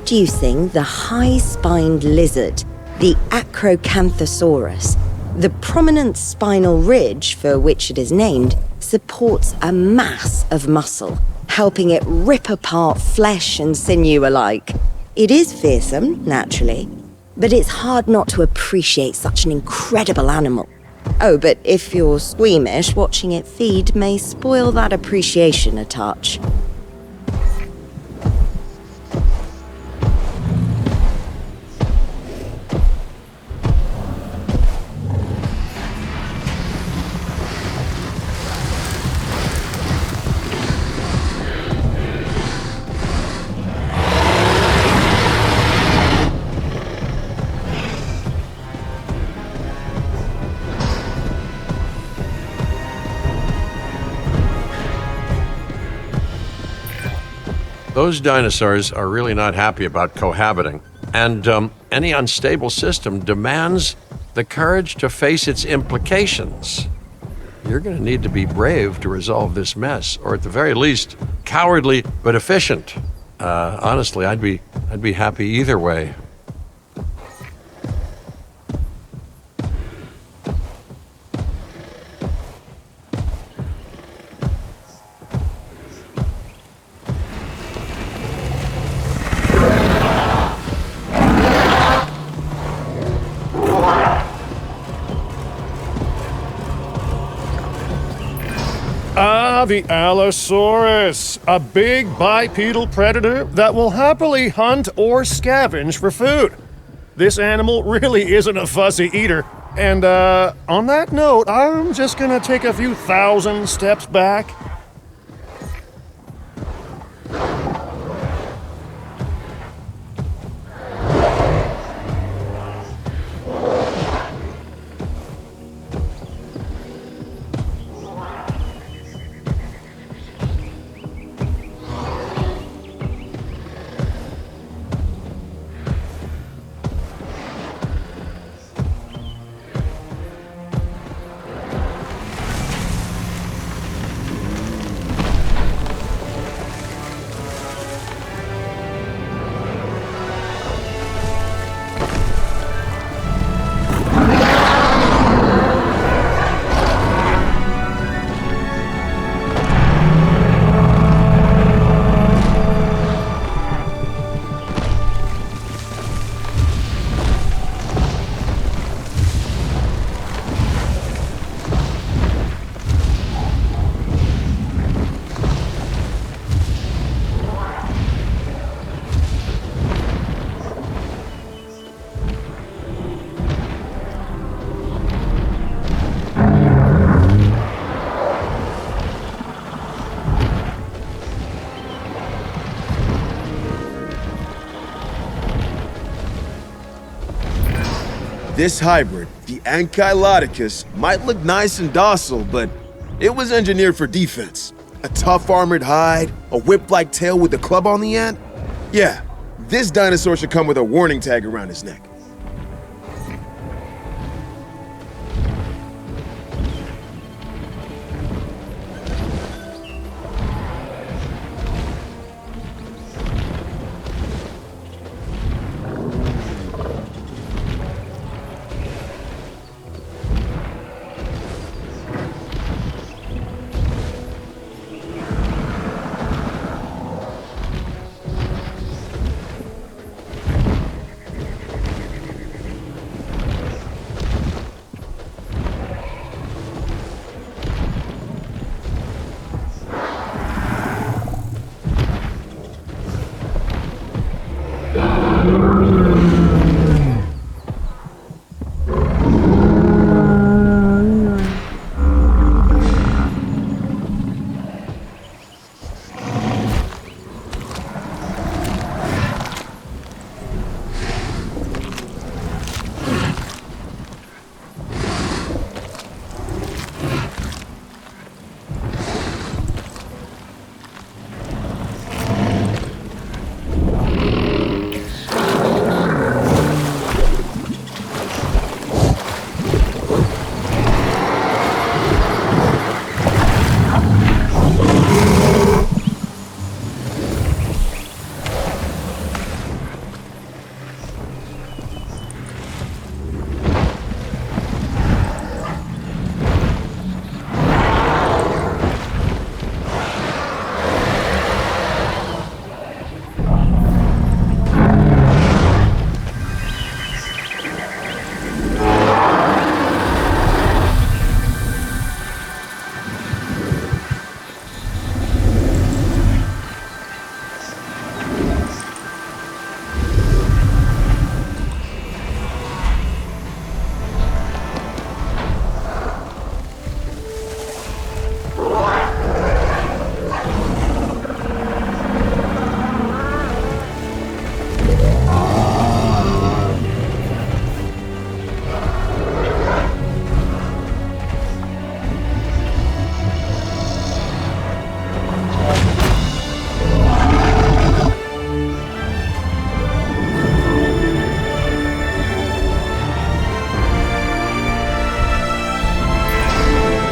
Introducing the high-spined lizard, the Acrocanthosaurus. The prominent spinal ridge, for which it is named, supports a mass of muscle, helping it rip apart flesh and sinew alike. It is fearsome, naturally, but it's hard not to appreciate such an incredible animal. Oh, but if you're squeamish, watching it feed may spoil that appreciation a touch. Those dinosaurs are really not happy about cohabiting, and any unstable system demands the courage to face its implications. You're going to need to be brave to resolve this mess, or at the very least, cowardly but efficient. Honestly, I'd be happy either way. The Allosaurus, a big bipedal predator that will happily hunt or scavenge for food. This animal really isn't a fussy eater. And on that note, I'm just gonna take a few thousand steps back. This hybrid, the Ankylodocus, might look nice and docile, but it was engineered for defense. A tough armored hide, a whip-like tail with a club on the end. Yeah, this dinosaur should come with a warning tag around his neck.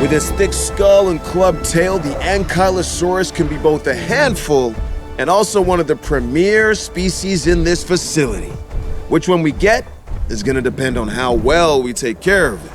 With its thick skull and clubbed tail, the Ankylosaurus can be both a handful and also one of the premier species in this facility. Which one we get is gonna depend on how well we take care of it.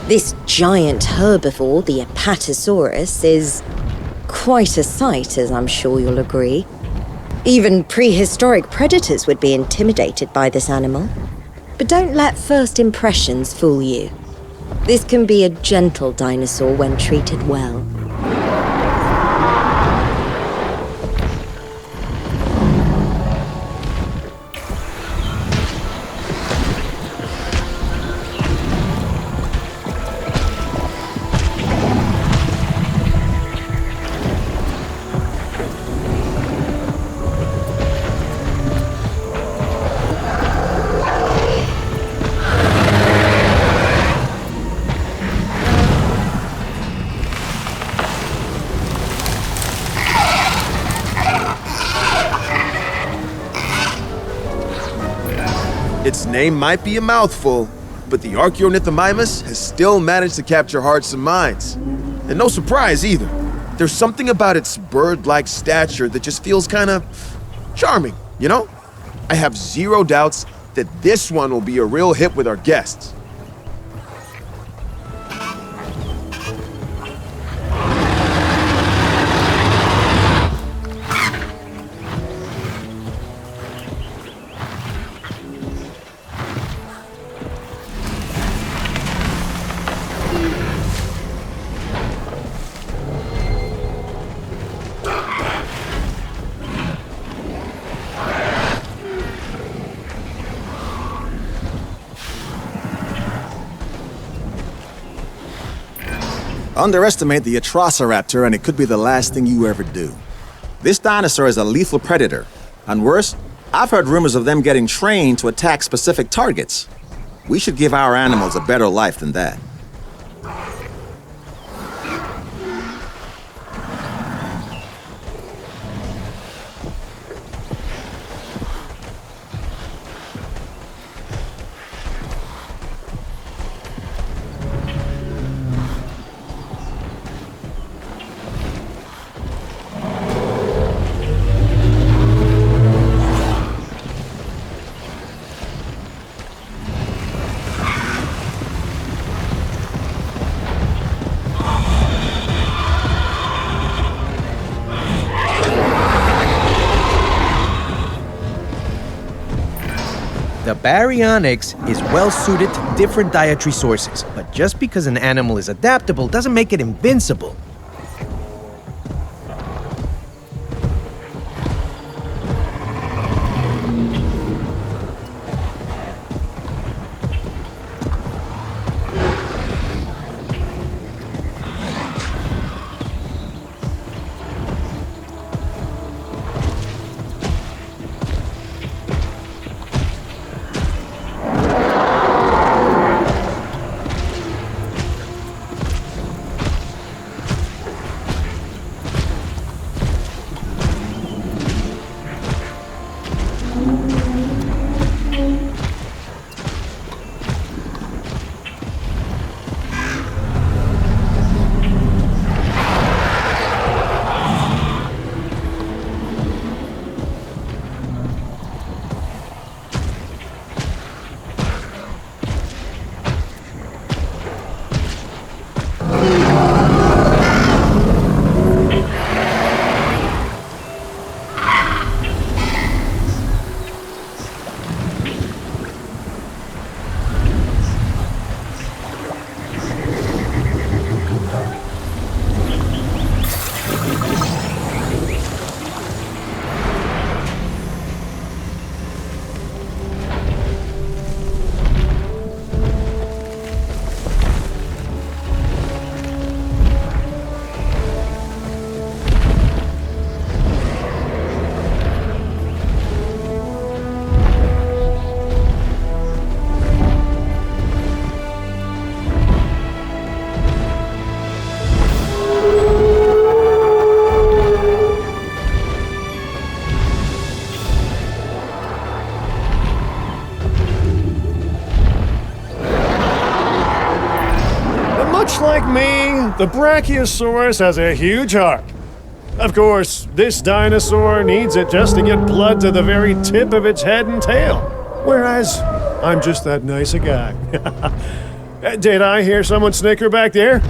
This giant herbivore, the Apatosaurus, is quite a sight, as I'm sure you'll agree. Even prehistoric predators would be intimidated by this animal. But don't let first impressions fool you. This can be a gentle dinosaur when treated well. Its name might be a mouthful, but the Archaeornithomimus has still managed to capture hearts and minds. And no surprise either. There's something about its bird-like stature that just feels kind of charming, you know? I have zero doubts that this one will be a real hit with our guests. Underestimate the Atrociraptor and it could be the last thing you ever do. This dinosaur is a lethal predator. And worse, I've heard rumors of them getting trained to attack specific targets. We should give our animals a better life than that. The Baryonyx is well suited to different dietary sources, but just because an animal is adaptable doesn't make it invincible. Like me, the Brachiosaurus has a huge heart. Of course, this dinosaur needs it just to get blood to the very tip of its head and tail. Whereas, I'm just that nice a guy. Did I hear someone snicker back there?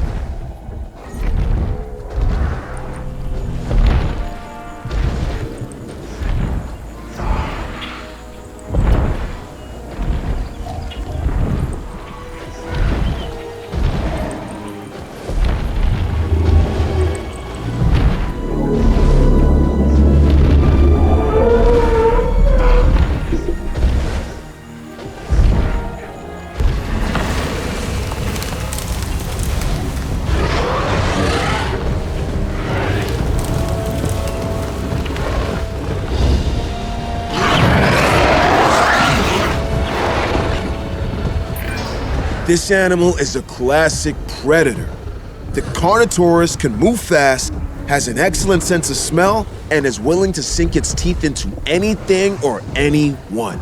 This animal is a classic predator. The Carnotaurus can move fast, has an excellent sense of smell, and is willing to sink its teeth into anything or anyone.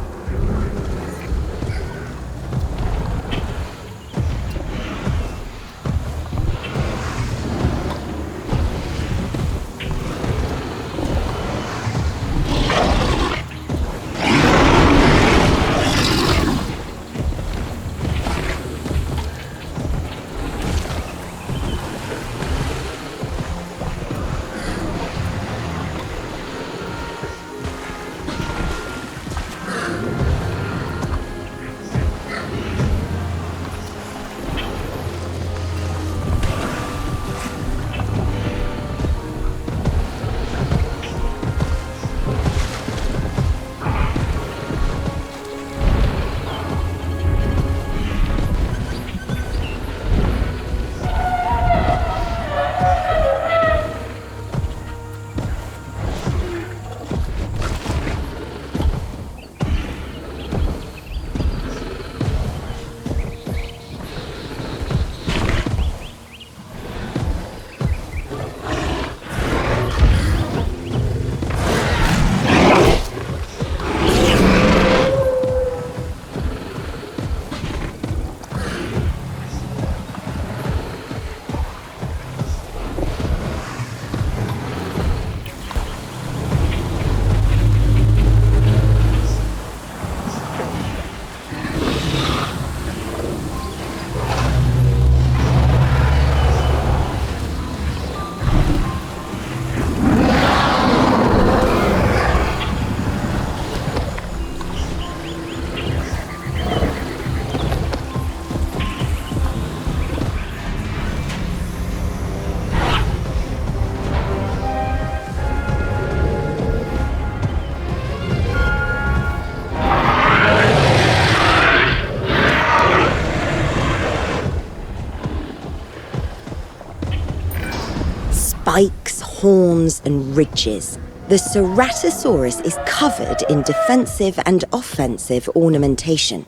Spikes, horns, and ridges. The Ceratosaurus is covered in defensive and offensive ornamentation.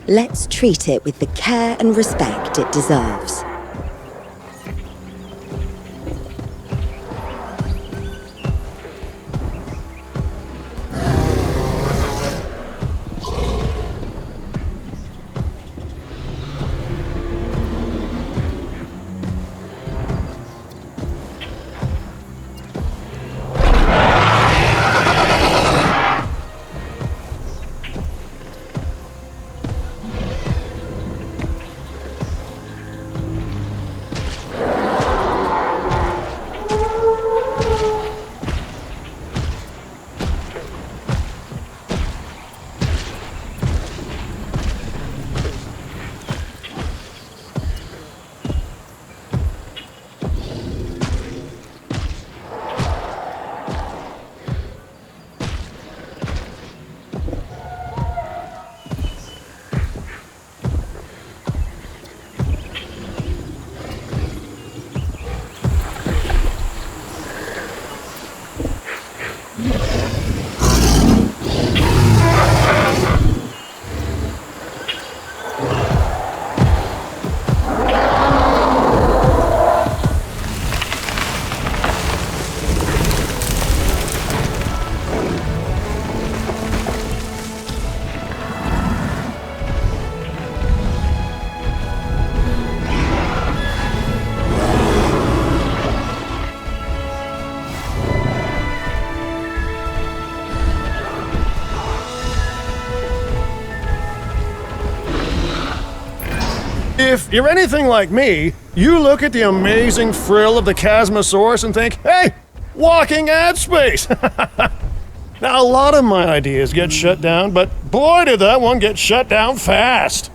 Let's treat it with the care and respect it deserves. If you're anything like me, you look at the amazing frill of the Chasmosaurus and think, hey, walking ad space! Now, a lot of my ideas get shut down, but boy, did that one get shut down fast!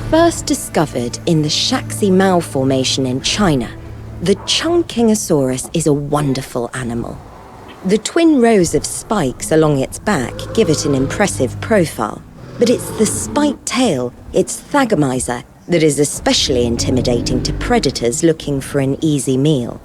First discovered in the Shaxi Mao Formation in China, the Chungkingosaurus is a wonderful animal. The twin rows of spikes along its back give it an impressive profile, but it's the spiked tail, its thagomizer, that is especially intimidating to predators looking for an easy meal.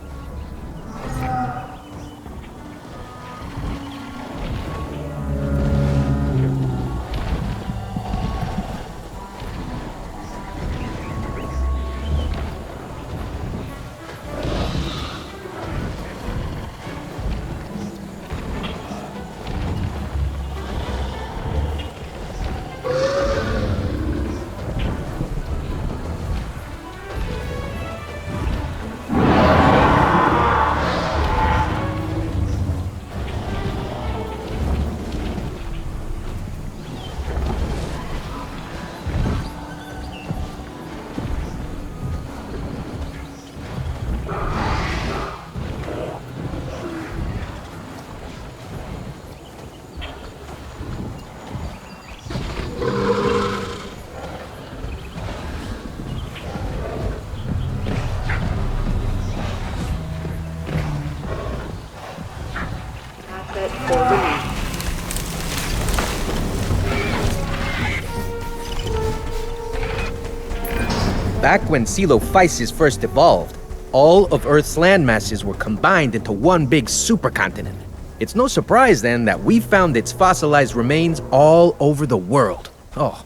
Back when Coelophysis first evolved, all of Earth's land masses were combined into one big supercontinent. It's no surprise then that we found its fossilized remains all over the world. Oh.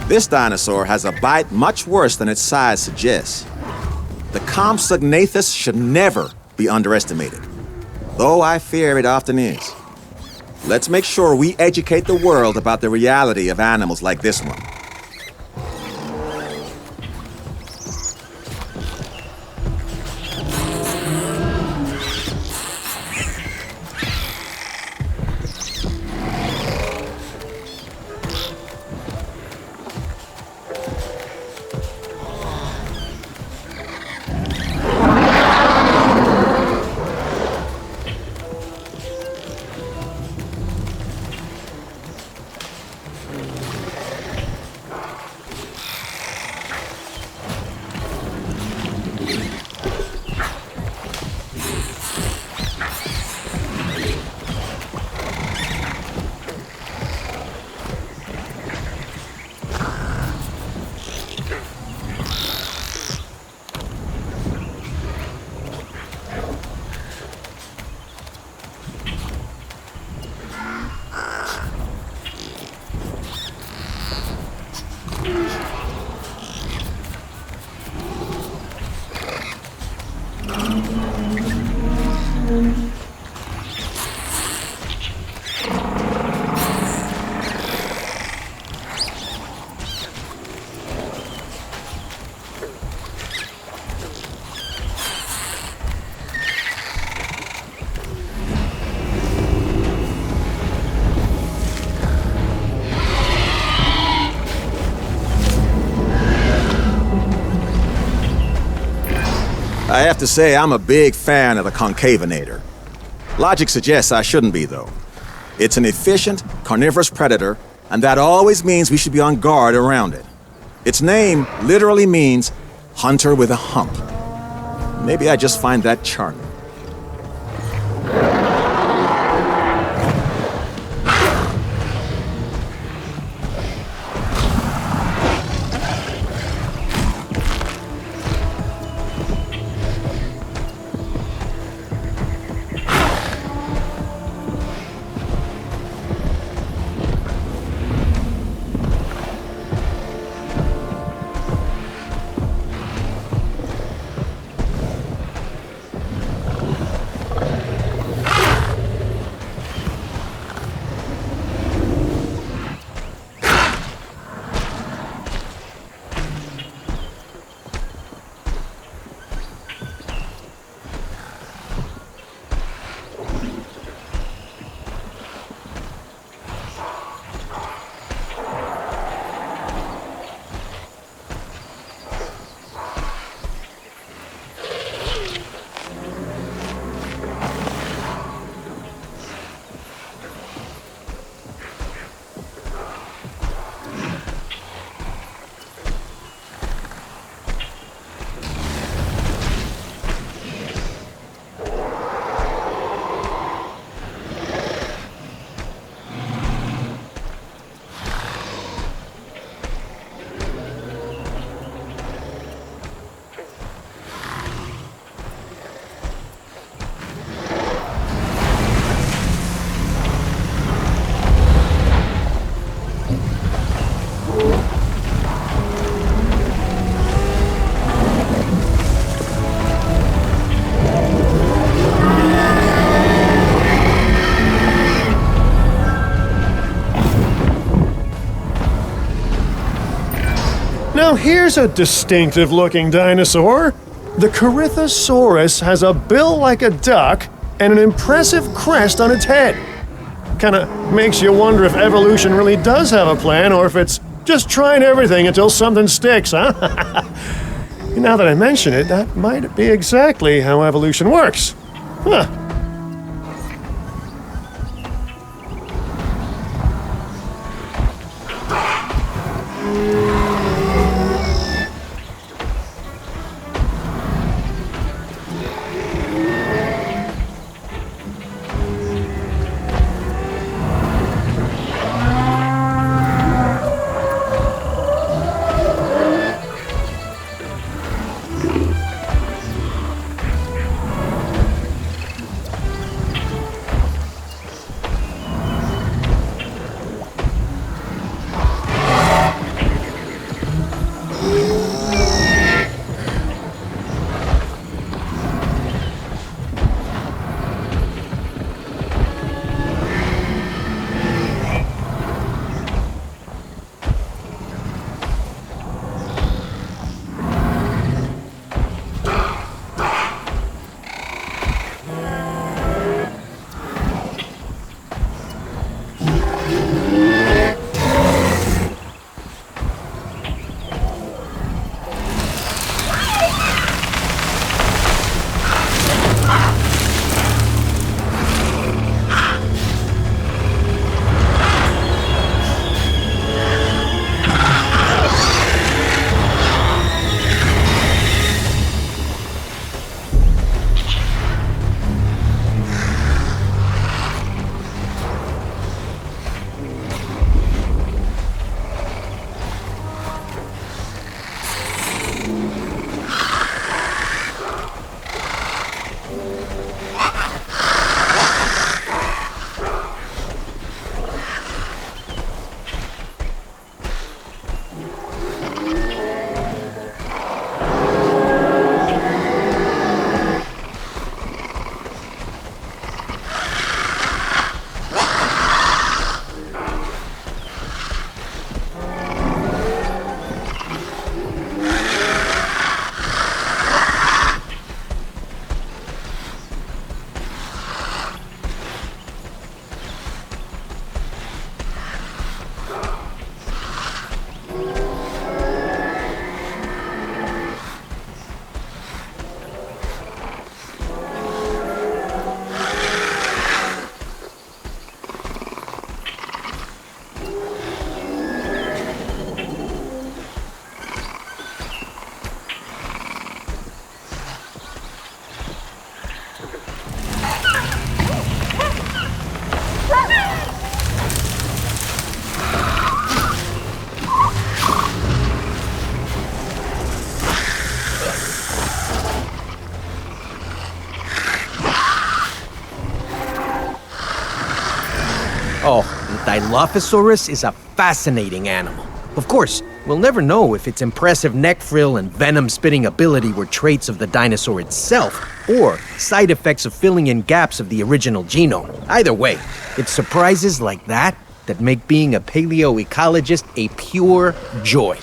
This dinosaur has a bite much worse than its size suggests. The Compsognathus should never be underestimated, though I fear it often is. Let's make sure we educate the world about the reality of animals like this one. I have to say, I'm a big fan of the concavinator. Logic suggests I shouldn't be, though. It's an efficient, carnivorous predator, and that always means we should be on guard around it. Its name literally means hunter with a hump. Maybe I just find that charming. Now here's a distinctive-looking dinosaur. The Cretaceous has a bill like a duck and an impressive crest on its head. Kinda makes you wonder if evolution really does have a plan or if it's just trying everything until something sticks, huh? Now that I mention it, that might be exactly how evolution works. Huh. Oh, the Dilophosaurus is a fascinating animal. Of course, we'll never know if its impressive neck frill and venom-spitting ability were traits of the dinosaur itself, or side effects of filling in gaps of the original genome. Either way, it's surprises like that that make being a paleoecologist a pure joy.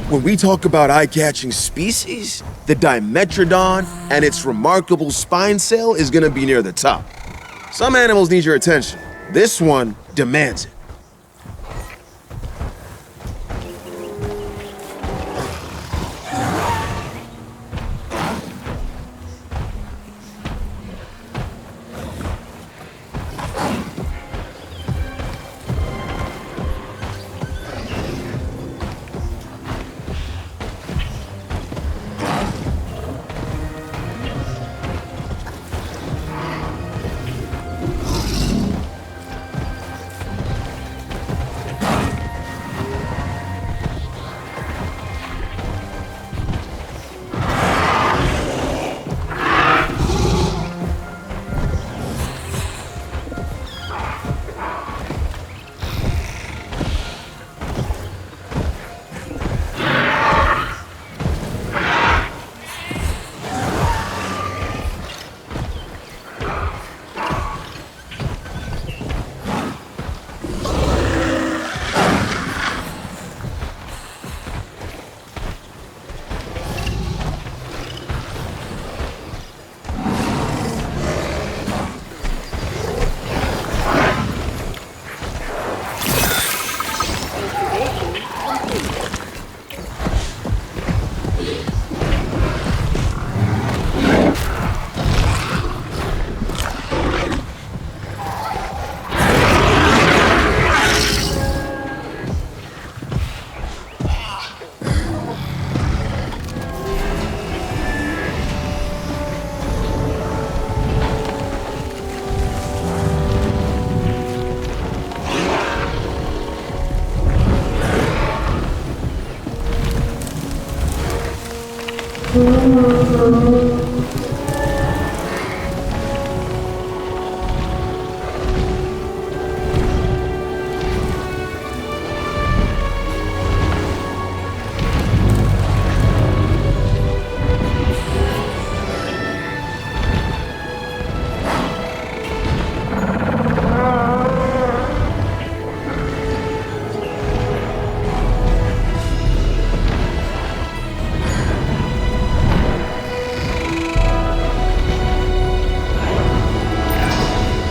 When we talk about eye-catching species, the Dimetrodon and its remarkable spine cell is gonna be near the top. Some animals need your attention. This one demands it.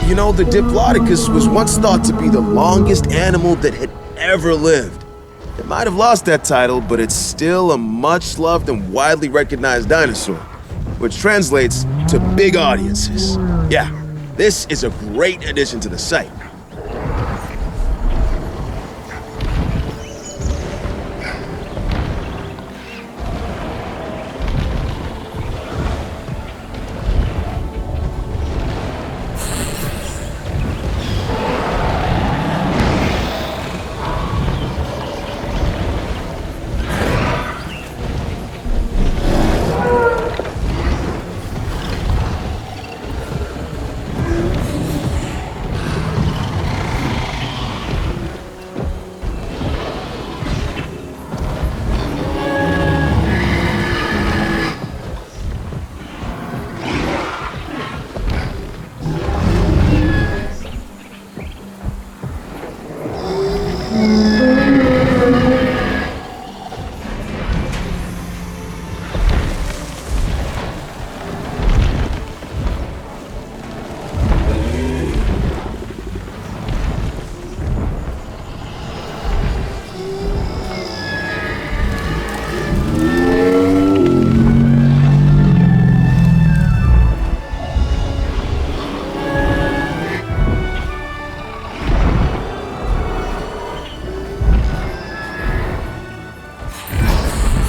You know, the Diplodocus was once thought to be the longest animal that had ever lived. It might have lost that title, but it's still a much-loved and widely recognized dinosaur, which translates to big audiences. Yeah, this is a great addition to the site.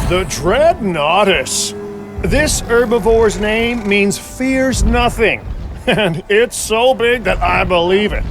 The Dreadnoughtus. This herbivore's name means fears nothing, and it's so big that I believe it.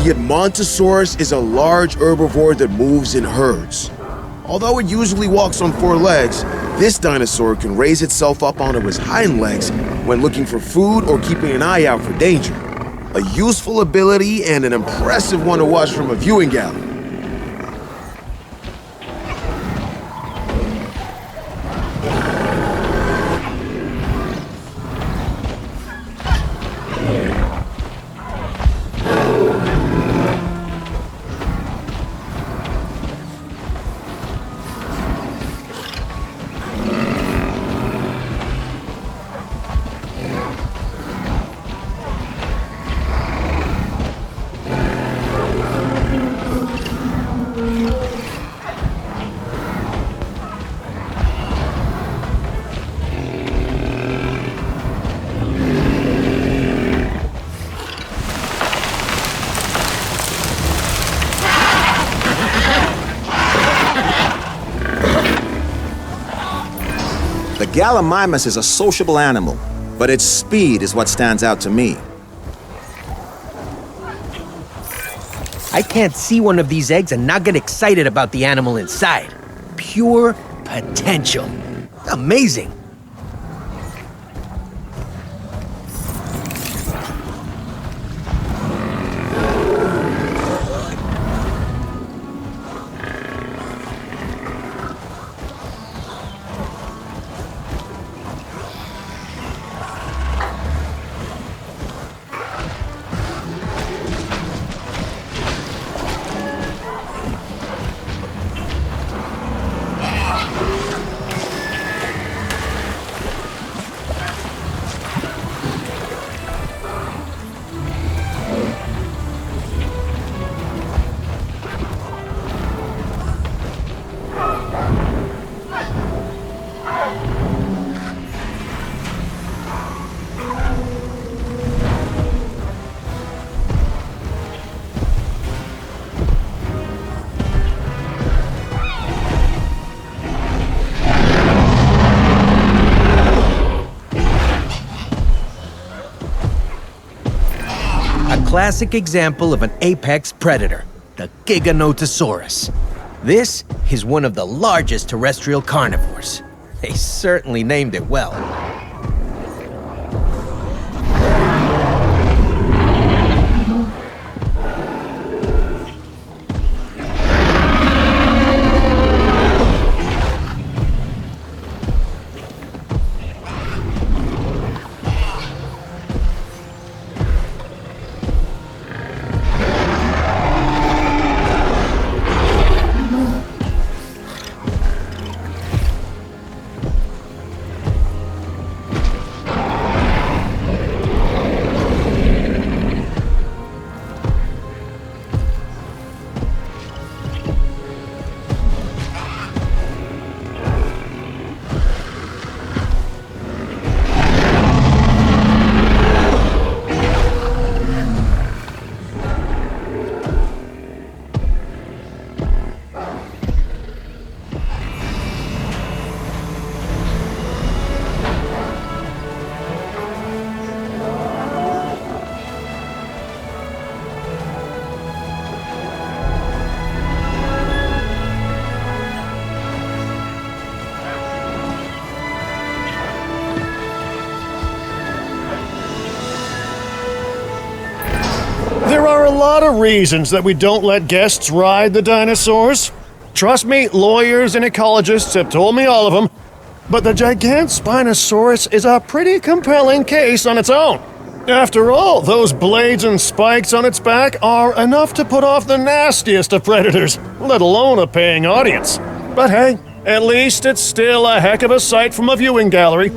The Edmontosaurus is a large herbivore that moves in herds. Although it usually walks on four legs, this dinosaur can raise itself up onto its hind legs when looking for food or keeping an eye out for danger. A useful ability and an impressive one to watch from a viewing gallery. The Gallimimus is a sociable animal, but its speed is what stands out to me. I can't see one of these eggs and not get excited about the animal inside. Pure potential. Amazing. classic example of an apex predator, the Giganotosaurus. This is one of the largest terrestrial carnivores. They certainly named it well. There are a lot of reasons that we don't let guests ride the dinosaurs. Trust me, lawyers and ecologists have told me all of them. But the gigant Spinosaurus is a pretty compelling case on its own. After all, those blades and spikes on its back are enough to put off the nastiest of predators, let alone a paying audience. But hey, at least it's still a heck of a sight from a viewing gallery.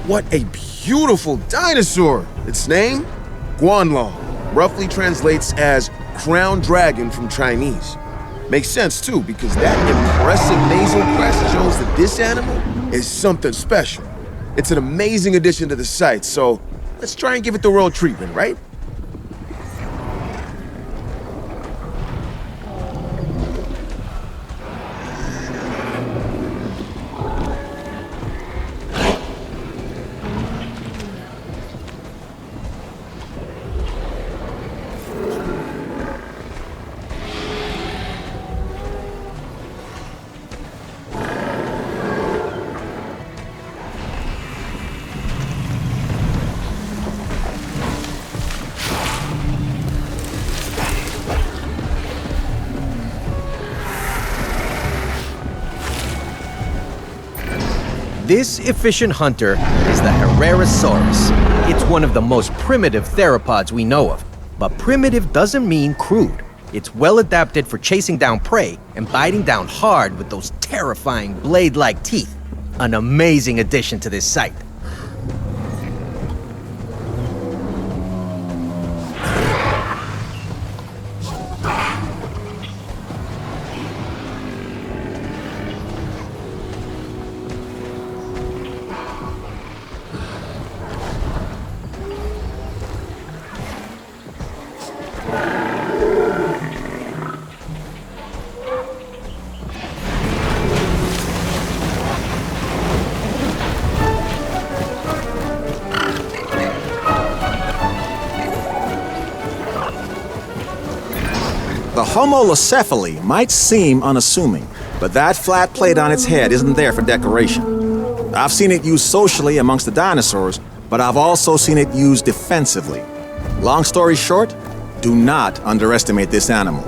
What a beautiful dinosaur! Its name? Guanlong. Roughly translates as crown dragon from Chinese. Makes sense too, because that impressive nasal crest shows that this animal is something special. It's an amazing addition to the site, so let's try and give it the royal treatment, right? This efficient hunter is the Herrerasaurus. It's one of the most primitive theropods we know of. But primitive doesn't mean crude. It's well adapted for chasing down prey and biting down hard with those terrifying blade-like teeth. An amazing addition to this site. The homolocephale might seem unassuming, but that flat plate on its head isn't there for decoration. I've seen it used socially amongst the dinosaurs, but I've also seen it used defensively. Long story short, do not underestimate this animal.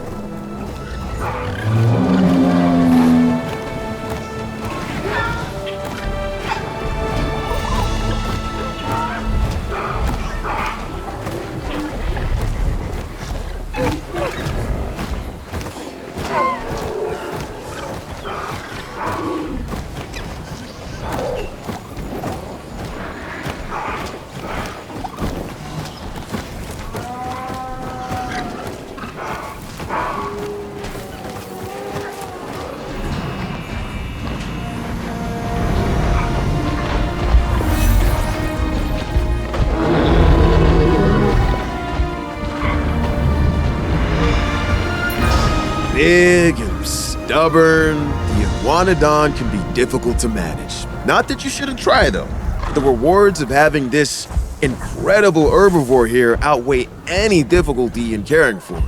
Big and stubborn, the iguanodon can be difficult to manage. Not that you shouldn't try, though. The rewards of having this incredible herbivore here outweigh any difficulty in caring for it.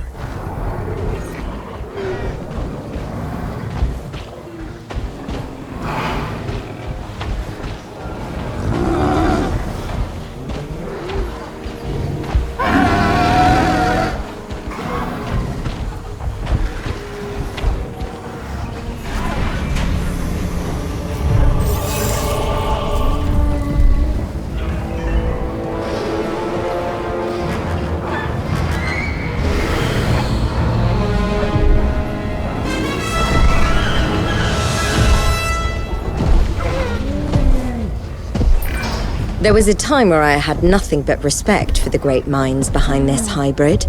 There was a time where I had nothing but respect for the great minds behind this hybrid.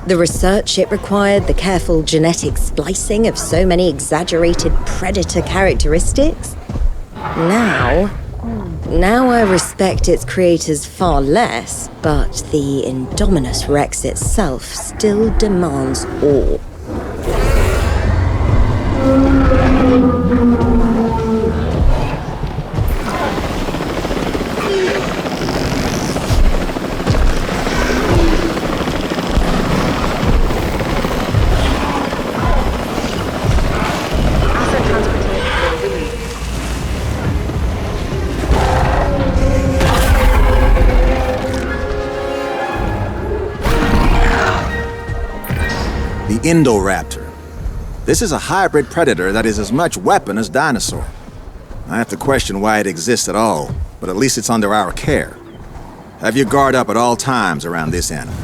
The research it required, the careful genetic splicing of so many exaggerated predator characteristics. Now I respect its creators far less, but the Indominus Rex itself still demands awe. Indoraptor. This is a hybrid predator that is as much weapon as dinosaur. I have to question why it exists at all, but at least it's under our care. Have your guard up at all times around this animal.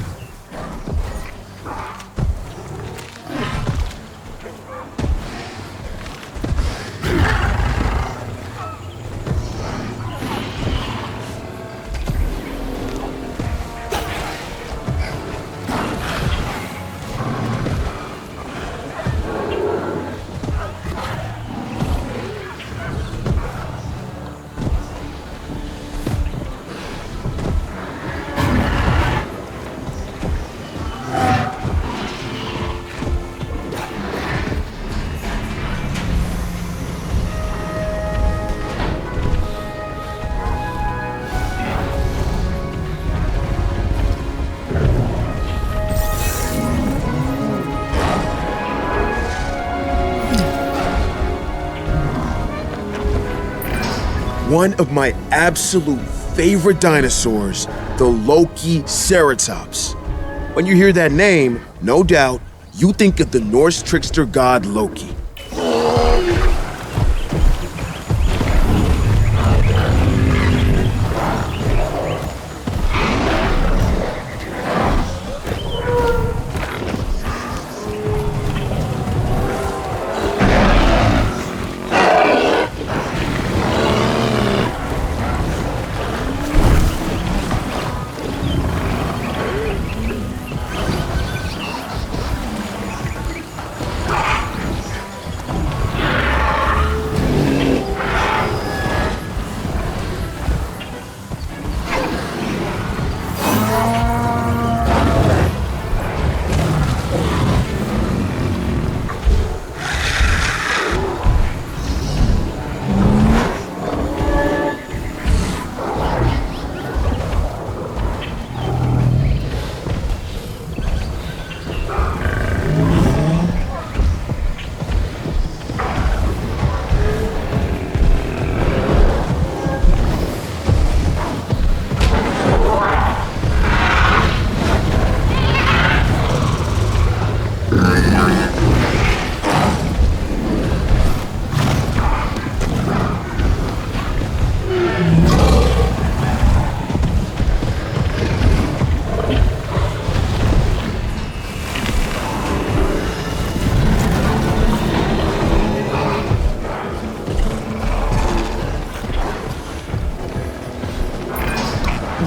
One of my absolute favorite dinosaurs, the Lokiceratops. When you hear that name, no doubt, you think of the Norse trickster god Loki.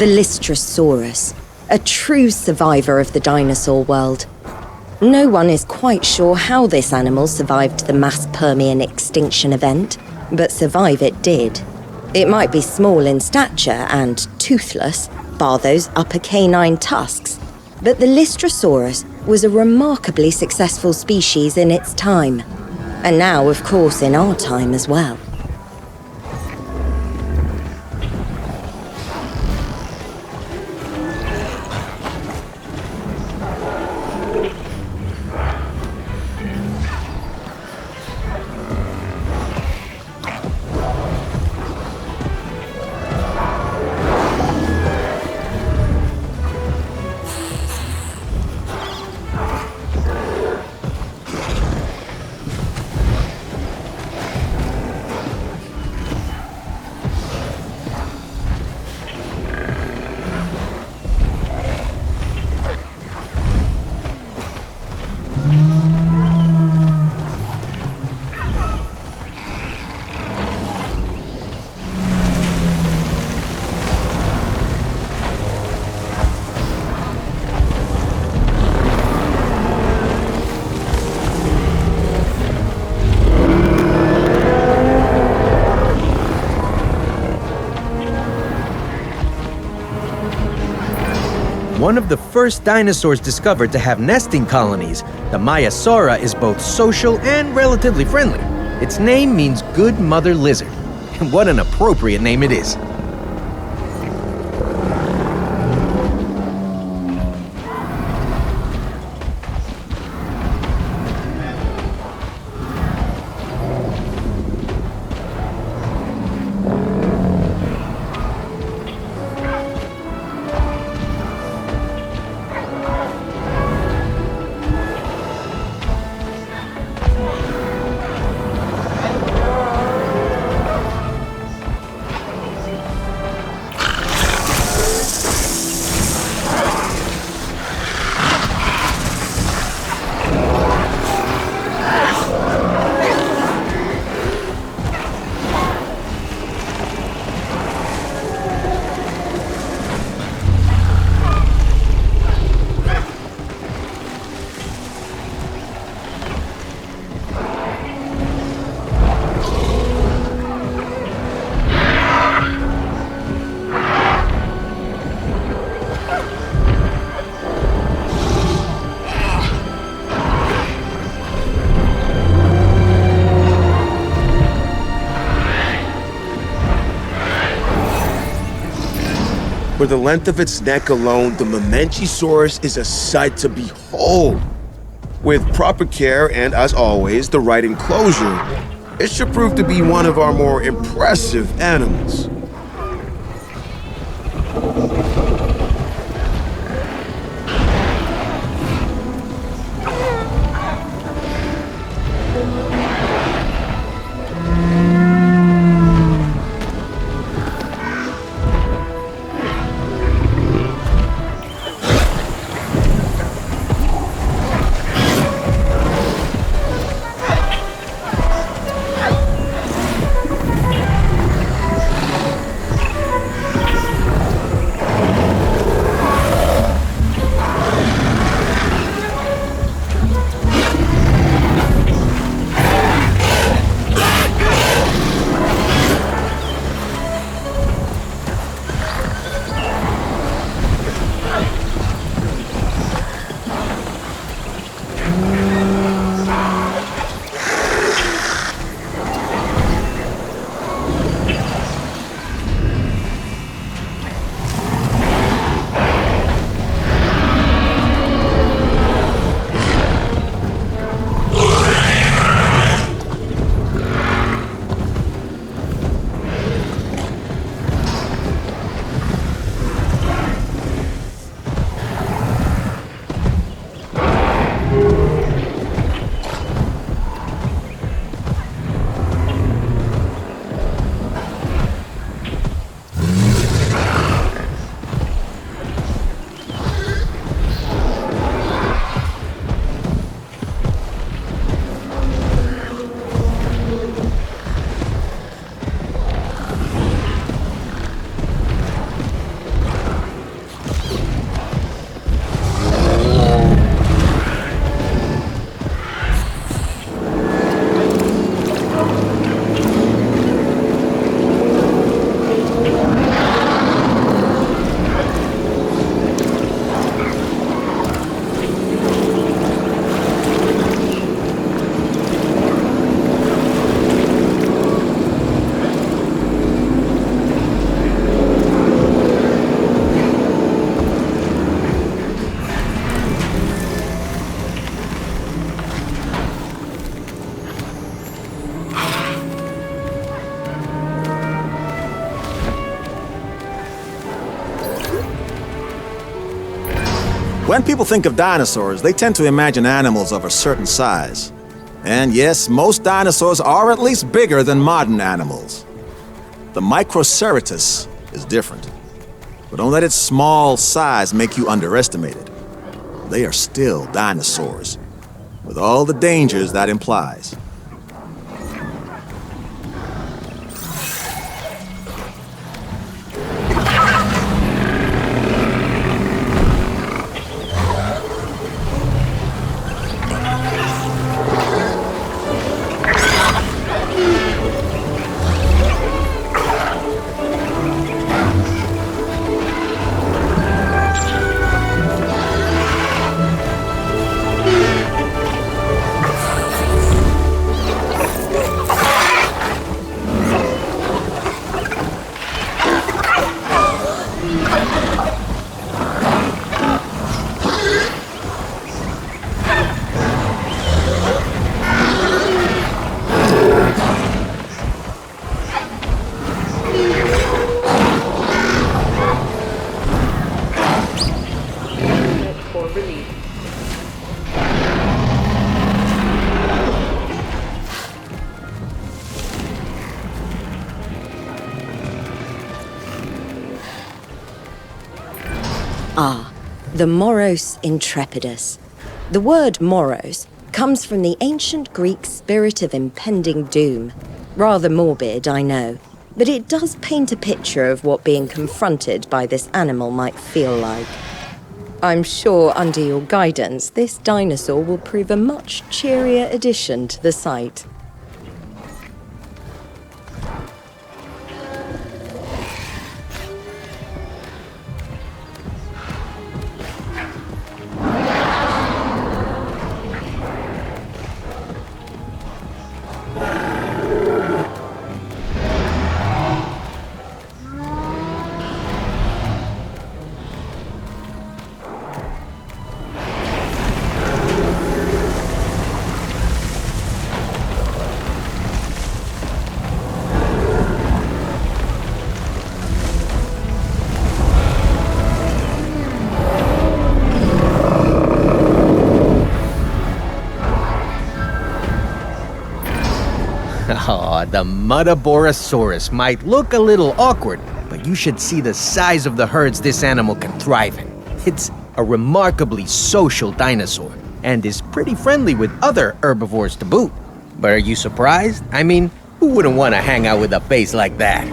the Lystrosaurus, a true survivor of the dinosaur world. No one is quite sure how this animal survived the mass Permian extinction event, but survive it did. It might be small in stature and toothless, bar those upper canine tusks, but the Lystrosaurus was a remarkably successful species in its time, and now, of course, in our time as well. One of the first dinosaurs discovered to have nesting colonies, the Maiasaura is both social and relatively friendly. Its name means good mother lizard. And what an appropriate name it is. For the length of its neck alone, the Mamenchisaurus is a sight to behold. With proper care and, as always, the right enclosure, it should prove to be one of our more impressive animals. When people think of dinosaurs, they tend to imagine animals of a certain size. And yes, most dinosaurs are at least bigger than modern animals. The Microceratus is different. But don't let its small size make you underestimate it. They are still dinosaurs, with all the dangers that implies. The Moros intrepidus. The word moros comes from the ancient Greek spirit of impending doom. Rather morbid, I know, but it does paint a picture of what being confronted by this animal might feel like. I'm sure under your guidance, this dinosaur will prove a much cheerier addition to the site. Aw, the Muttaborasaurus might look a little awkward, but you should see the size of the herds this animal can thrive in. It's a remarkably social dinosaur, and is pretty friendly with other herbivores to boot. But are you surprised? I mean, who wouldn't want to hang out with a face like that?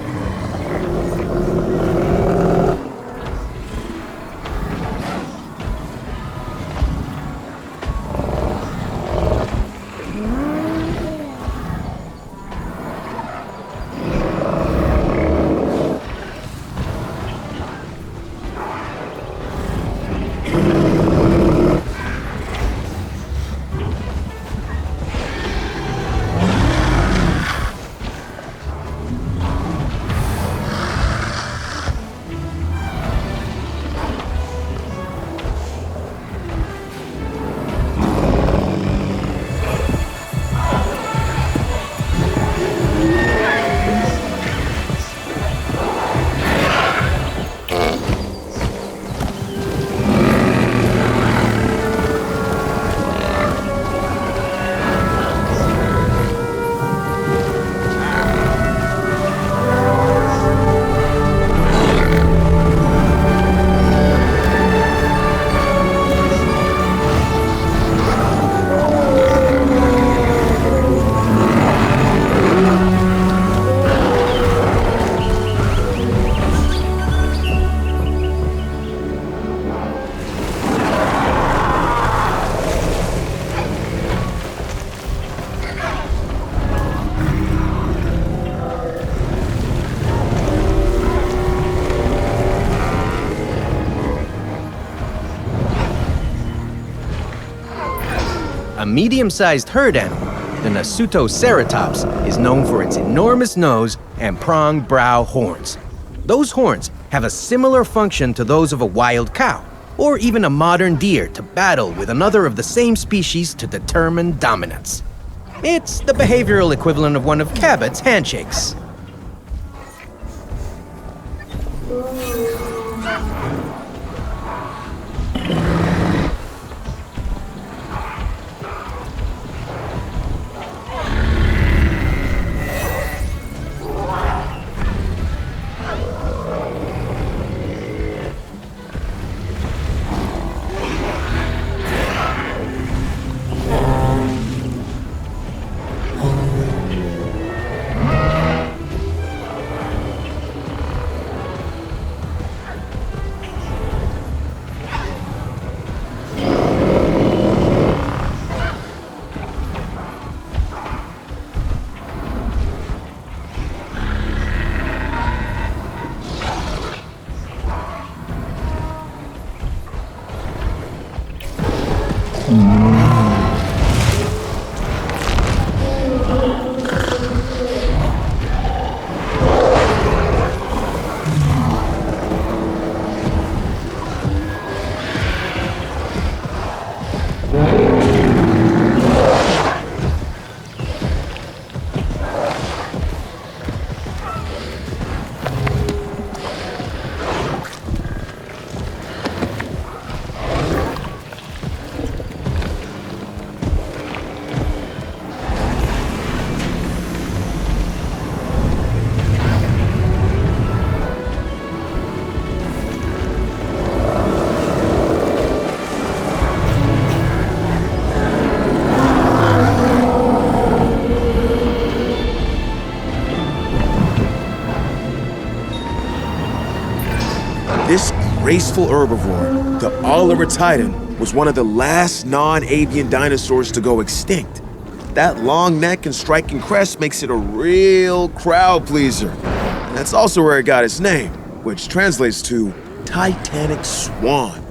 A medium-sized herd animal, the Protoceratops is known for its enormous nose and pronged brow horns. Those horns have a similar function to those of a wild cow, or even a modern deer to battle with another of the same species to determine dominance. It's the behavioral equivalent of one of Cabot's handshakes. This graceful herbivore, the Albertotitan, was one of the last non-avian dinosaurs to go extinct. That long neck and striking crest makes it a real crowd pleaser. And that's also where it got its name, which translates to Titanic Swan.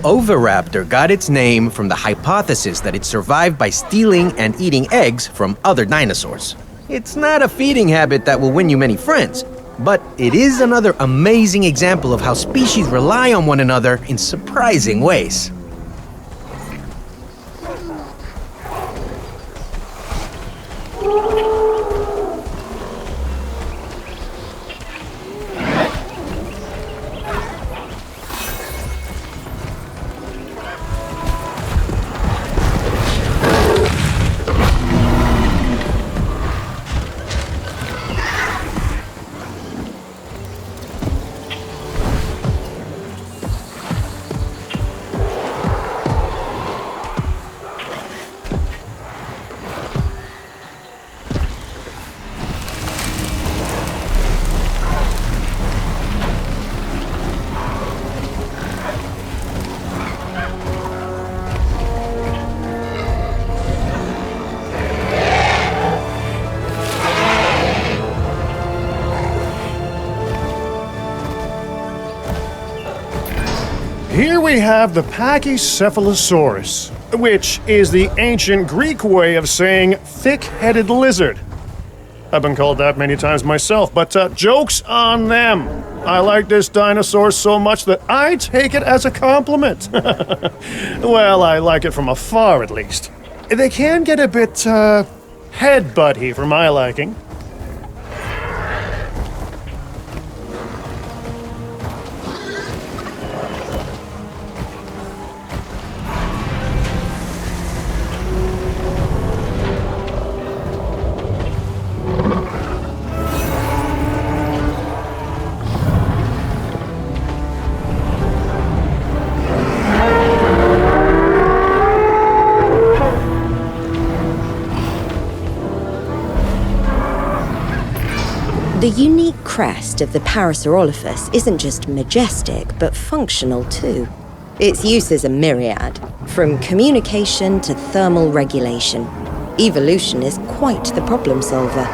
Oviraptor got its name from the hypothesis that it survived by stealing and eating eggs from other dinosaurs. It's not a feeding habit that will win you many friends, but it is another amazing example of how species rely on one another in surprising ways. Here we have the Pachycephalosaurus, which is the ancient Greek way of saying thick-headed lizard. I've been called that many times myself, but joke's on them. I like this dinosaur so much that I take it as a compliment. Well, I like it from afar, at least. They can get a bit, headbutty for my liking. The unique crest of the Parasaurolophus isn't just majestic, but functional too. Its uses are myriad, from communication to thermal regulation. Evolution is quite the problem solver.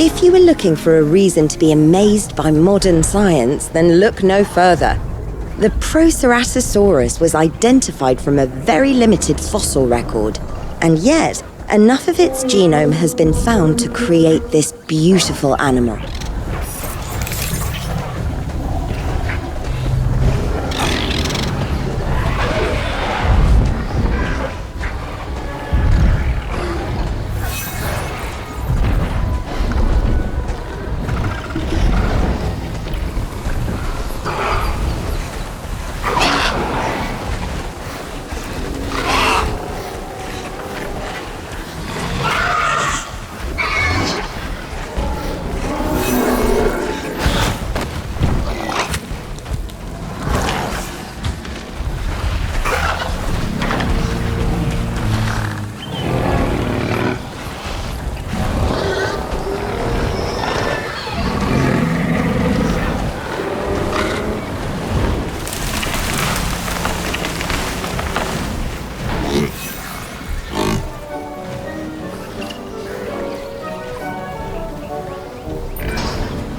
If you were looking for a reason to be amazed by modern science, then look no further. The Protoceratops was identified from a very limited fossil record, and yet enough of its genome has been found to create this beautiful animal.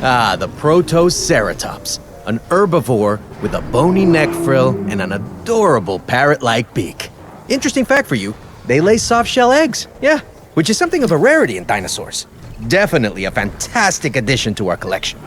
Ah, the Protoceratops, an herbivore with a bony neck frill and an adorable parrot-like beak. Interesting fact for you, they lay soft-shell eggs, yeah, which is something of a rarity in dinosaurs. Definitely a fantastic addition to our collection.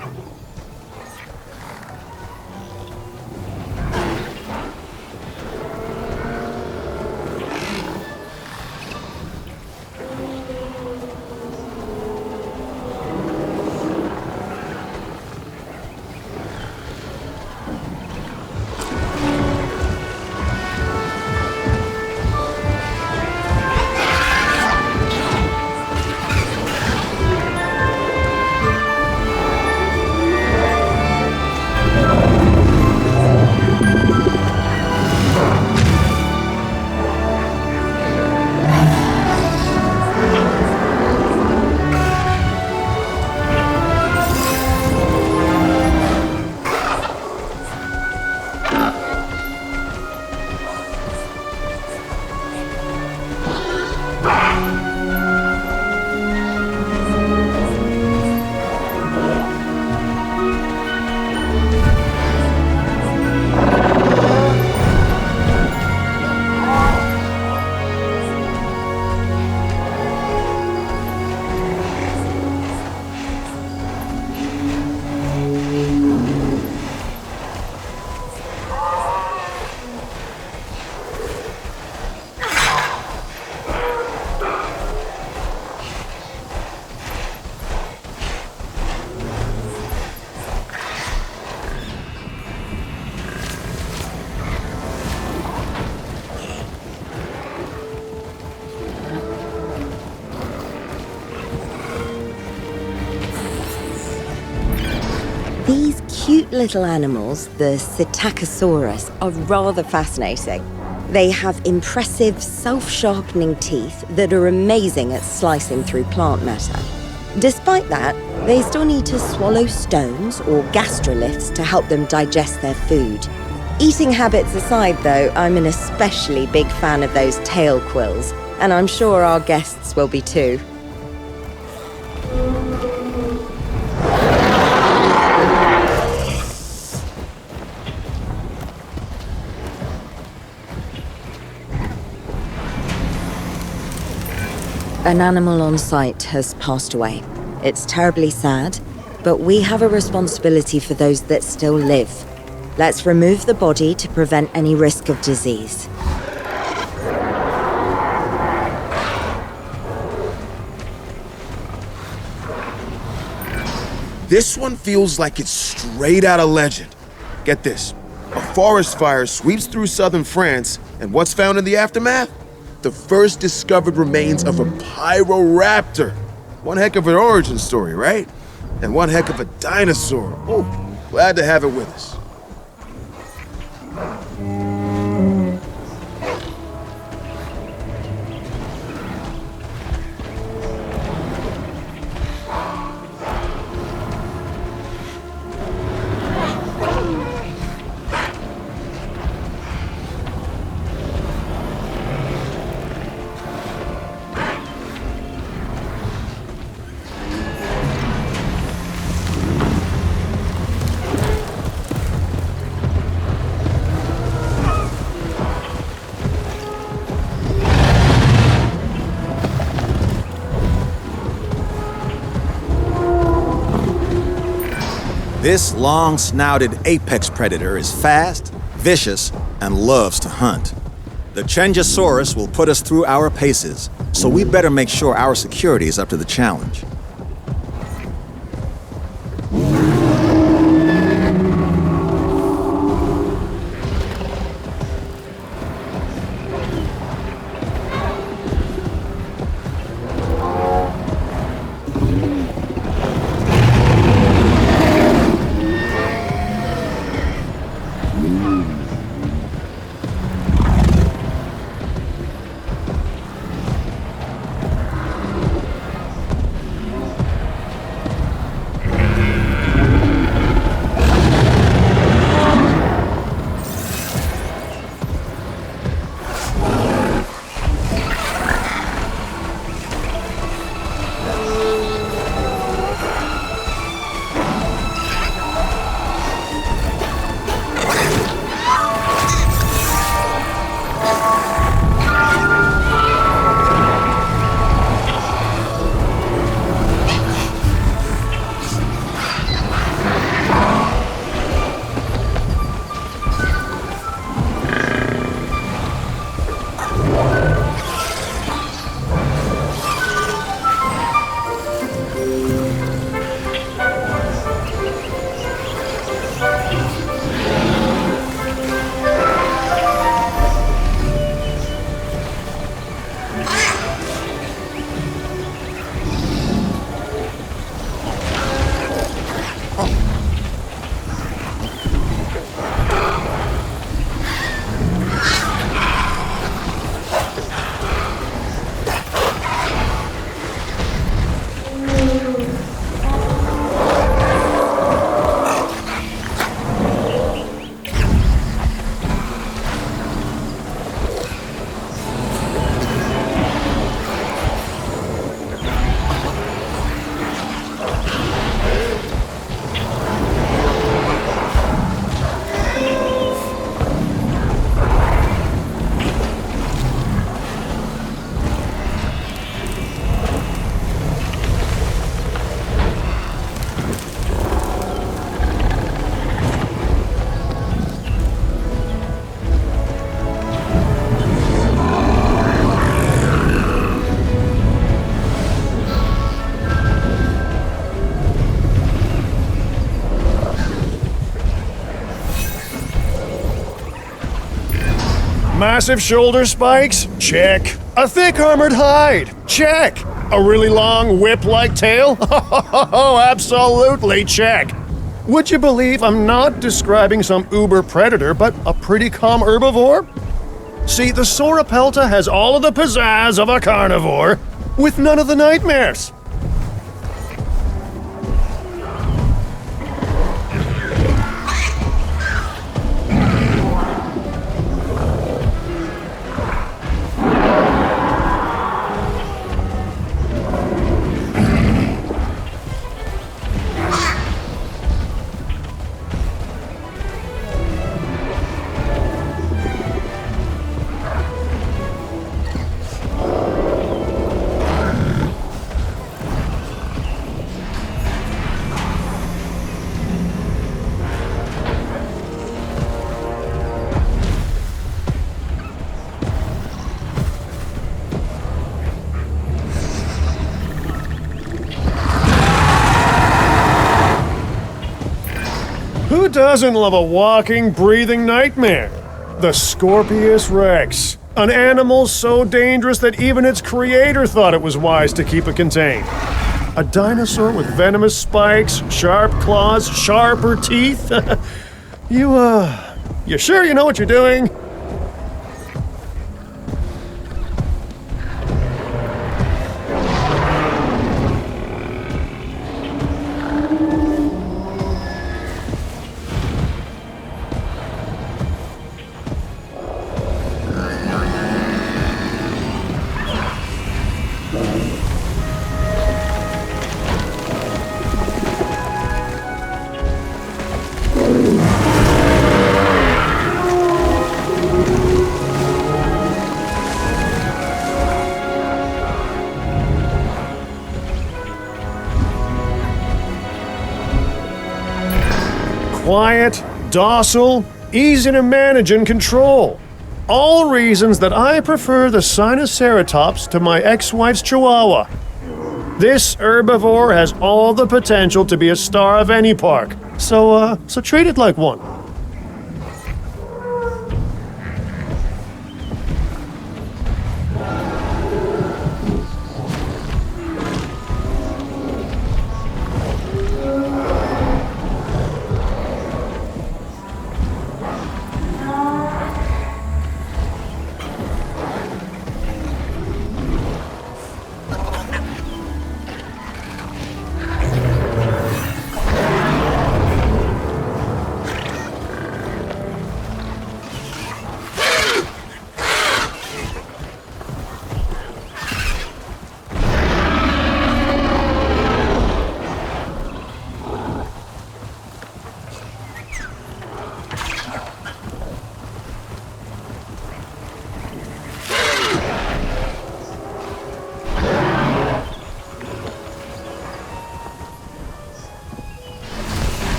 These cute little animals, the Psittacosaurus, are rather fascinating. They have impressive, self-sharpening teeth that are amazing at slicing through plant matter. Despite that, they still need to swallow stones or gastroliths to help them digest their food. Eating habits aside, though, I'm an especially big fan of those tail quills, and I'm sure our guests will be too. An animal on site has passed away. It's terribly sad, but we have a responsibility for those that still live. Let's remove the body to prevent any risk of disease. This one feels like it's straight out of legend. Get this. A forest fire sweeps through southern France, and what's found in the aftermath? The first discovered remains of a Pyroraptor. One heck of an origin story, right? And one heck of a dinosaur. Oh, glad to have it with us. This long-snouted apex predator is fast, vicious, and loves to hunt. The Chenjosaurus will put us through our paces, so we better make sure our security is up to the challenge. Massive shoulder spikes? Check. A thick armored hide? Check. A really long whip-like tail? Oh, absolutely check. Would you believe I'm not describing some uber predator, but a pretty calm herbivore? See, the Sauropelta has all of the pizzazz of a carnivore, with none of the nightmares. Who doesn't love a walking, breathing nightmare? The Scorpius Rex, an animal so dangerous that even its creator thought it was wise to keep it contained. A dinosaur with venomous spikes, sharp claws, sharper teeth? You sure you know what you're doing? Quiet, docile, easy to manage and control. All reasons that I prefer the Spinosaurus to my ex-wife's Chihuahua. This herbivore has all the potential to be a star of any park, so treat it like one.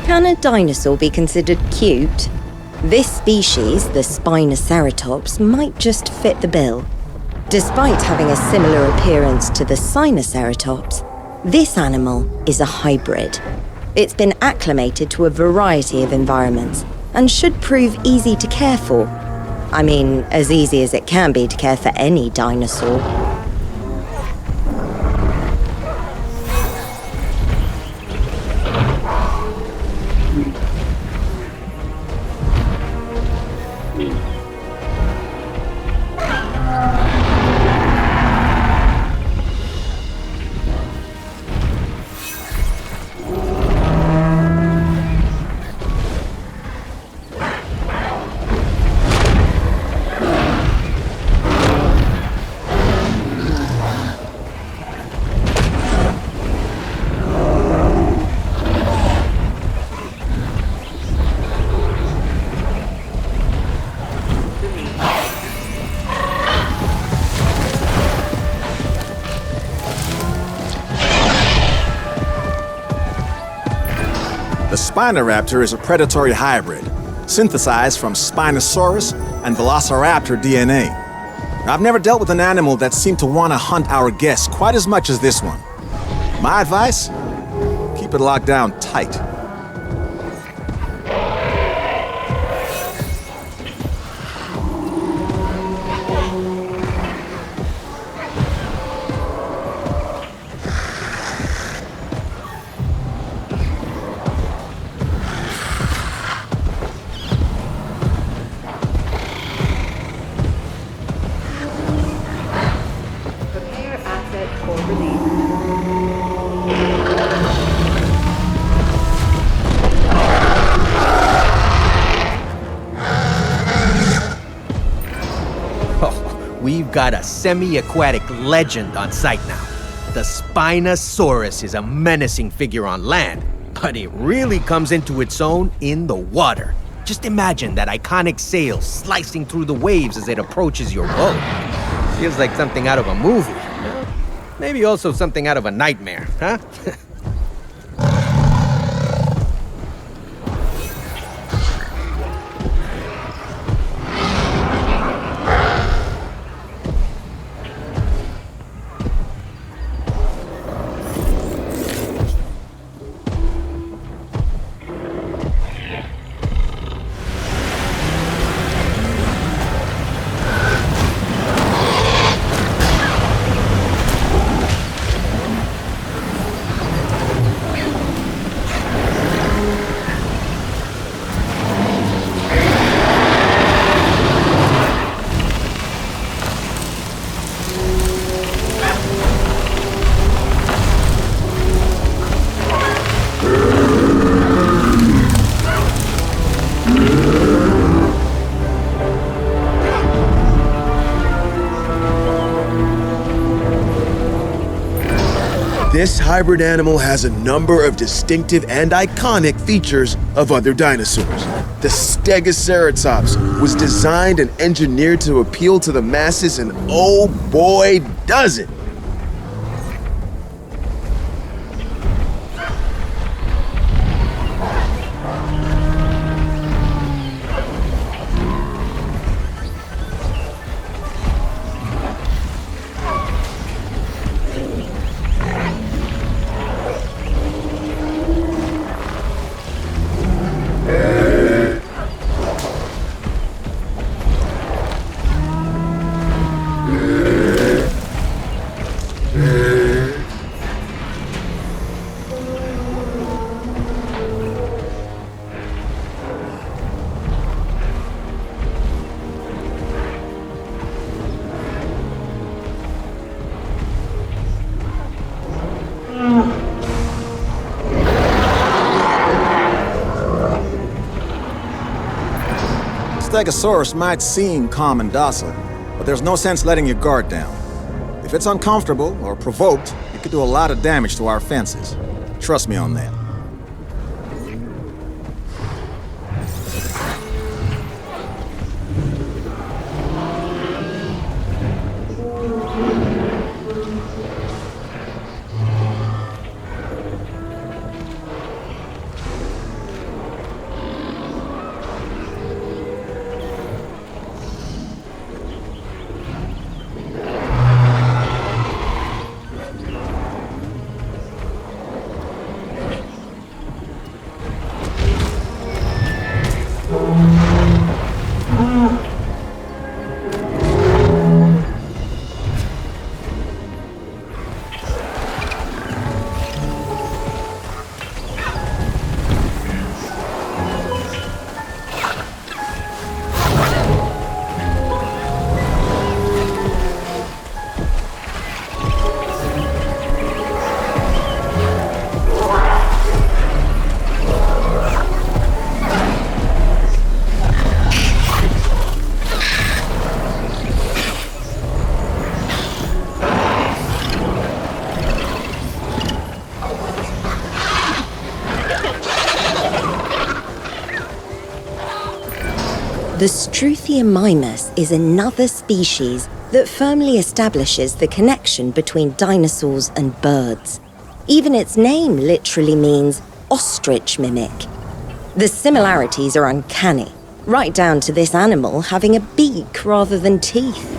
Can a dinosaur be considered cute? This species, the Spinoceratops, might just fit the bill. Despite having a similar appearance to the Sinoceratops, this animal is a hybrid. It's been acclimated to a variety of environments and should prove easy to care for. I mean, as easy as it can be to care for any dinosaur. Spinosaurus is a predatory hybrid, synthesized from Spinosaurus and Velociraptor DNA. I've never dealt with an animal that seemed to want to hunt our guests quite as much as this one. My advice? Keep it locked down tight. Prepare asset for release. Oh, we've got a semi-aquatic legend on site now. The Spinosaurus is a menacing figure on land, but it really comes into its own in the water. Just imagine that iconic sail slicing through the waves as it approaches your boat. Feels like something out of a movie. Maybe also something out of a nightmare, huh? This hybrid animal has a number of distinctive and iconic features of other dinosaurs. The Stegosaurus was designed and engineered to appeal to the masses, and oh boy, does it! Stegosaurus might seem calm and docile, but there's no sense letting your guard down. If it's uncomfortable or provoked, it could do a lot of damage to our fences. Trust me on that. The Struthiomimus is another species that firmly establishes the connection between dinosaurs and birds. Even its name literally means ostrich mimic. The similarities are uncanny, right down to this animal having a beak rather than teeth.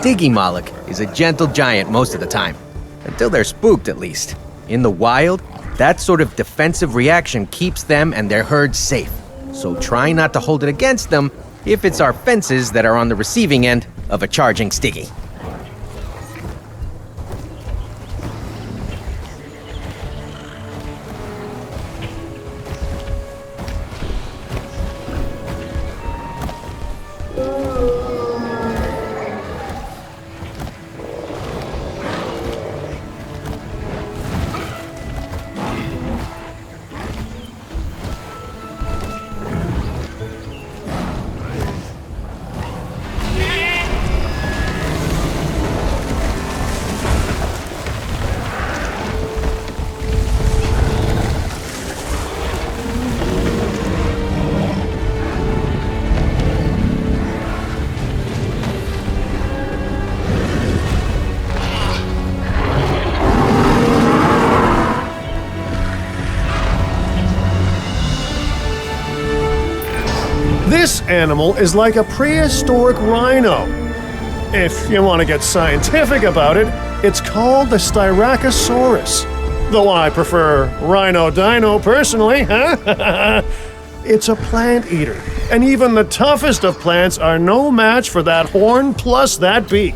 Stygimoloch is a gentle giant most of the time. Until they're spooked, at least. In the wild, that sort of defensive reaction keeps them and their herd safe. So try not to hold it against them if it's our fences that are on the receiving end of a charging Stygi. This animal is like a prehistoric rhino. If you want to get scientific about it, it's called the Styracosaurus. Though I prefer Rhino-Dino personally, huh? It's a plant eater, and even the toughest of plants are no match for that horn plus that beak.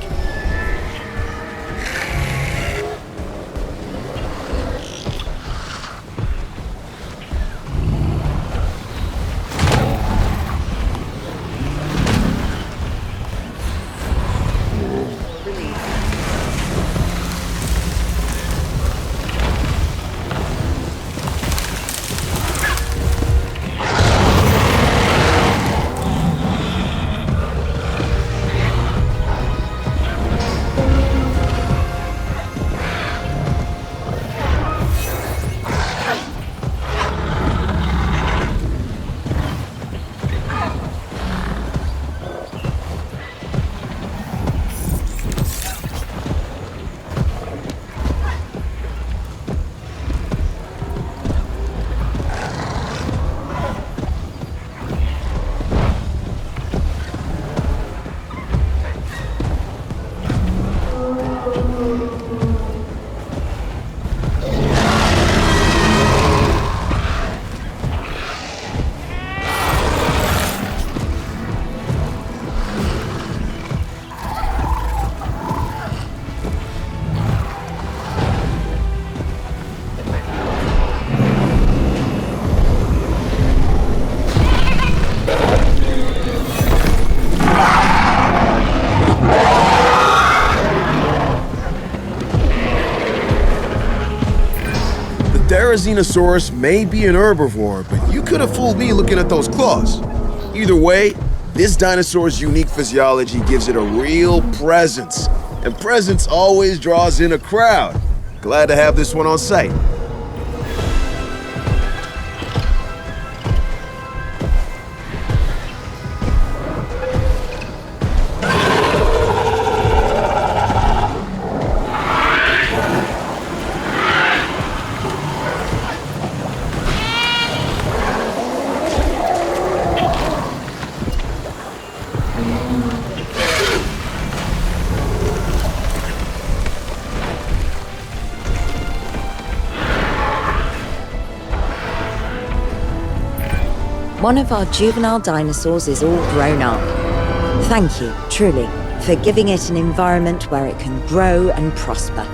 Tyrannosaurus may be an herbivore, but you could have fooled me looking at those claws. Either way, this dinosaur's unique physiology gives it a real presence, and presence always draws in a crowd. Glad to have this one on site. One of our juvenile dinosaurs is all grown up. Thank you, truly, for giving it an environment where it can grow and prosper.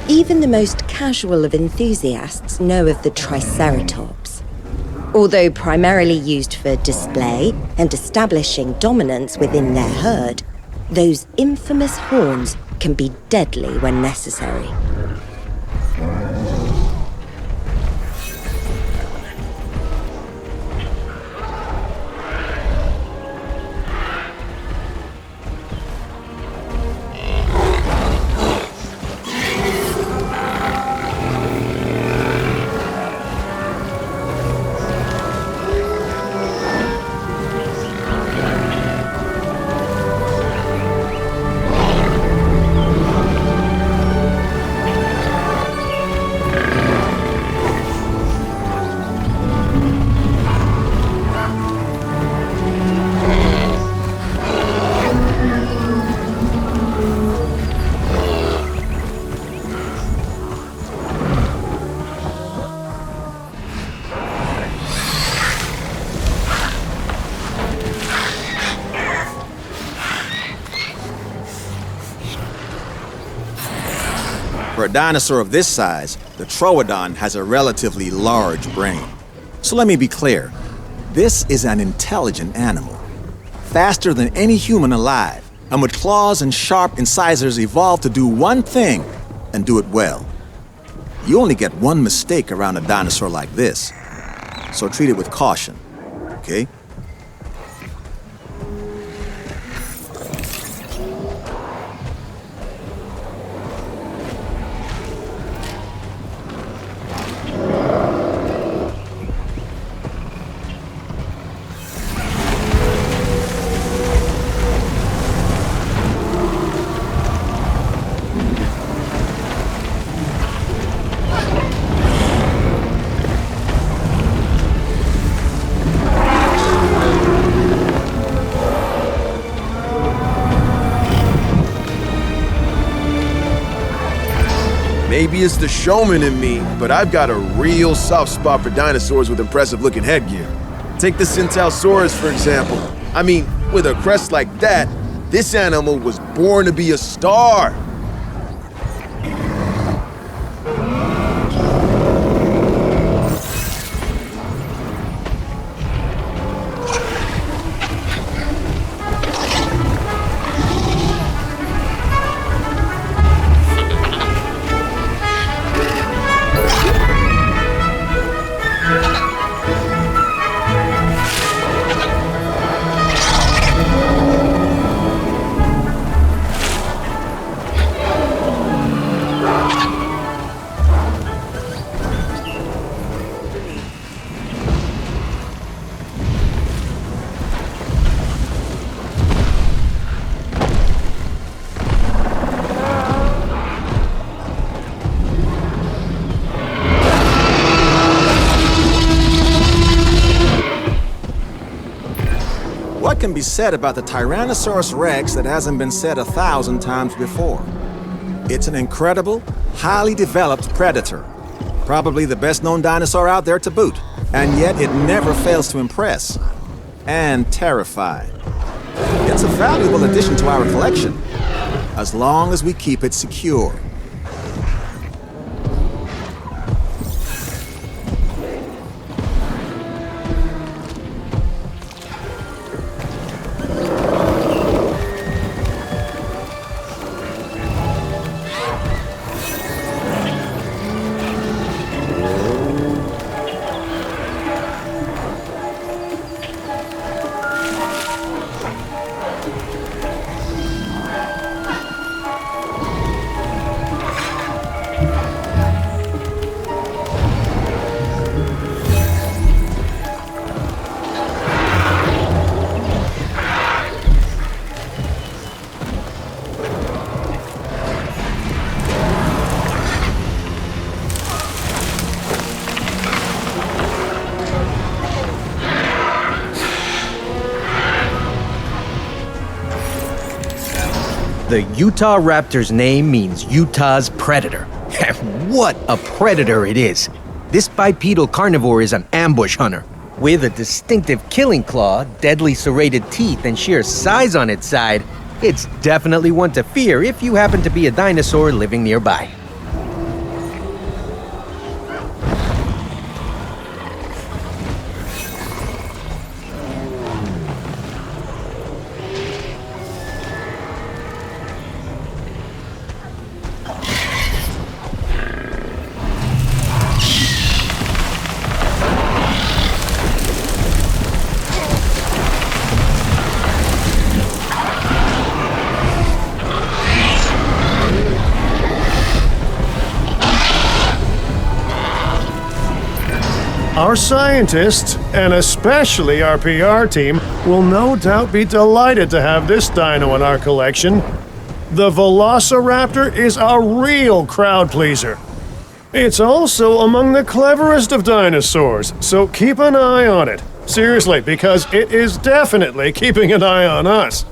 Even the most casual of enthusiasts know of the Triceratops. Although primarily used for display and establishing dominance within their herd, those infamous horns can be deadly when necessary. For a dinosaur of this size, the Troodon has a relatively large brain. So let me be clear. This is an intelligent animal. Faster than any human alive, and with claws and sharp incisors evolved to do one thing, and do it well. You only get one mistake around a dinosaur like this, so treat it with caution, okay? Maybe it's the showman in me, but I've got a real soft spot for dinosaurs with impressive-looking headgear. Take the Centausaurus, for example. I mean, with a crest like that, this animal was born to be a star. What can be said about the Tyrannosaurus Rex that hasn't been said 1,000 times before? It's an incredible, highly developed predator. Probably the best-known dinosaur out there to boot. And yet it never fails to impress. And terrify. It's a valuable addition to our collection, as long as we keep it secure. The Utah Raptor's name means Utah's predator. What a predator it is! This bipedal carnivore is an ambush hunter. With a distinctive killing claw, deadly serrated teeth, and sheer size on its side, it's definitely one to fear if you happen to be a dinosaur living nearby. Our scientists, and especially our PR team, will no doubt be delighted to have this dino in our collection. The Velociraptor is a real crowd pleaser. It's also among the cleverest of dinosaurs, so keep an eye on it. Seriously, because it is definitely keeping an eye on us.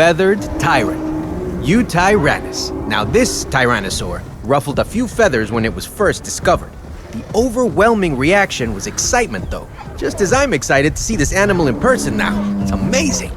Feathered Tyrant, Tyrannus. Now this Tyrannosaur ruffled a few feathers when it was first discovered. The overwhelming reaction was excitement though, just as I'm excited to see this animal in person now. It's amazing.